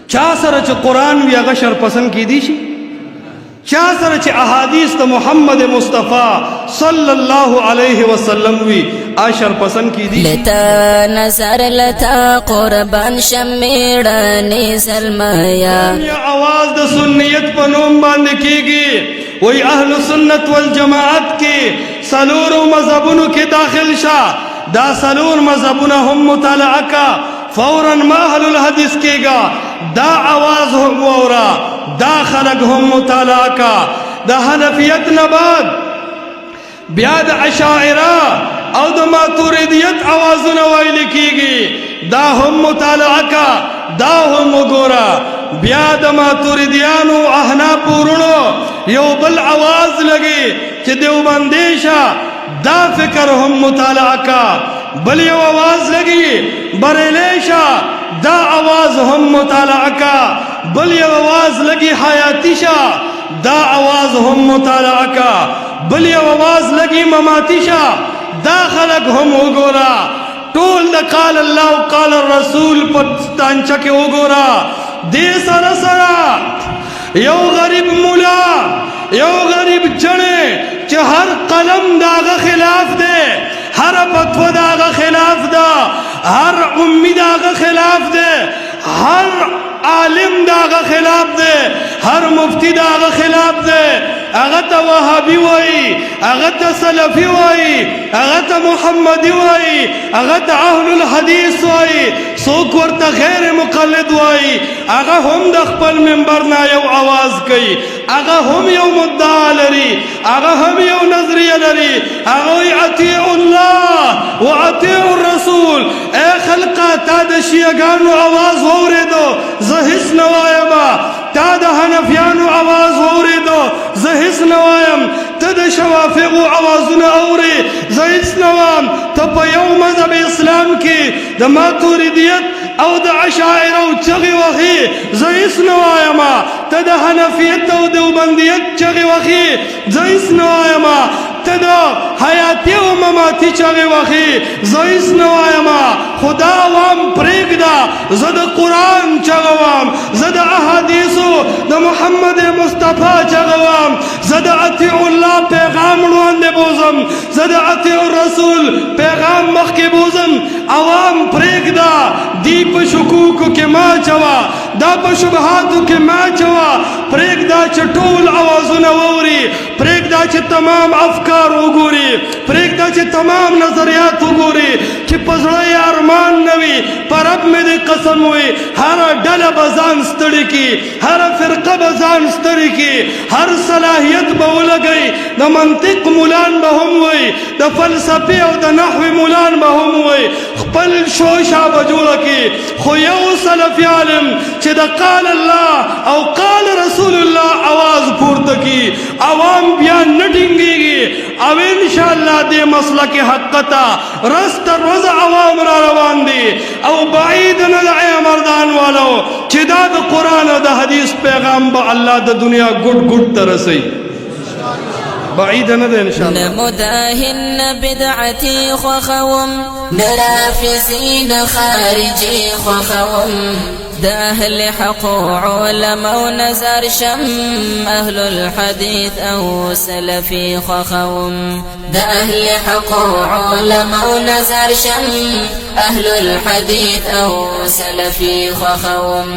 چا سره چې قرآن وي هغه شرپسند کیدی شي؟ چا سره چې احادیث د محمد مصطفی صلی الله علیه وسلم وي شرپسند کیدی شي؟ لتا نظر لتا قربان شمیړنې سلمیا آواز د سنیت په نوم باندې کیږي. وی اهل سنت والجماعت کې سلورو مذهبونو کې داخل شه. دا سلور مذهبونه هم مطالعه کا، فوراً ما اهل الحدیث کېږه. دا آواز هم واورا، دا خلق هم مطالعه کا. دا حنفیت نه بعد بیا د اشاعره او د ماتوریدیت آوازونه ویل کېږي. دا هم مطالعه کا، دا هم وګوره. بیا د ماتوریدیانو احناف ورونو یو بل آواز لګي چې دیوبندي شه، دا فکر هم مطالعه کا. بل یو آواز لګي بریلی شه، دا آواز هم مطالعه کا. بل یو آواز لګي حیاتی شه، دا آواز هم مطالعه کا. بل یو آواز لګي مماتی شه، دا خلق هم وګوره. ټول د قال الله او قال الرسول په تانچه کې وګوره. دې سره سره یو غریب مولا، یو غریب جنې چې هر قلم داغه خلاف دی، هر فتوا داغه خلاف ده، هر امی داغه خلاف ده، هر عالم داغه خلاف ده، هر مفتی داغه خلاف ده. هغه ته وهابي وایي، هغه ته سلفي وایي، هغه ته محمدي وایي، هغه ته اهل الحدیث وایي، څوک ورته غیر مقلد وایي. هغه هم د خپل منبر نه یو آواز کوي، هغه هم یو مدعا لري، هغه هم یو نظریه لري. هغه وایي اطیعوا الله واطیعوا الرسول. ای خلقه تا د شیعګانو آواز واورېدو، زه هیڅ نه وایمه. تا د حنفیانو آواز واورېدو، زه هیڅ نه وایم. ته د شوافعو آوازونه اورې، زه هیڅ نه وایم. ته په یو مذهب اسلام کې د ماتوریدیت او د اشاعرو چغې وهې، زه هیڅ نه وایم. ته د حنفیت او دیوبندیت چغې وهې، زه هیڅ نه وایم. ته د حیاتي او مماتي چغې وهې، زه هیڅ نه وایم. خدا عوام پرېږده، زه د قرآن چغه وم، زه د احادیثو د محمد مصطفی چغه وم، زه د اطیع الله پیغام وړاندې بوزم، زه د اطیع الرسول پیغام مخکې بوزم. عوام پرېږده، دی په شکوکو کې ما چوه، دا په شبهاتو کې ما چوه. پرېږده چې ټول آوازونه واوري، پرېږده چې تمام افکار وګوري، پرېږده چې تمام نظریات وګوري. چې په زړه یې ارمان نه وي، په رب مې دې قسم وي، هره ډله به ځان ستړې کي، هره فرقه به ځان ستړې کي، هر صلاحیت به ولګوي. د منطق مولان به هم وي، د فلسفې او د نحوې مولان به هم وي. خپل شوشه به جوړه کي. خو یو سلفي عالم چې د قال الله او قال رسول الله آواز پورته کی، عوام بیا نه ټینګېږي. او انشاءالله دې مسلک حق ته رس تر روز عوام را روان دي. او بعید نه د مردان والو چې دا د قرآن او د حدیث پیغام به الله د دنیا ګډ ګډ ته رسوي. بعید نه ده انشاءالله. نمداهن بدعتي خوخوم، نرافزين خارجي خوخوم. د اهل حق علماء نظر شم، اهل الحديث او سلفي خوخوم. د اهل حق علماء نظر شم، اهل الحديث او سلفي خوخوم.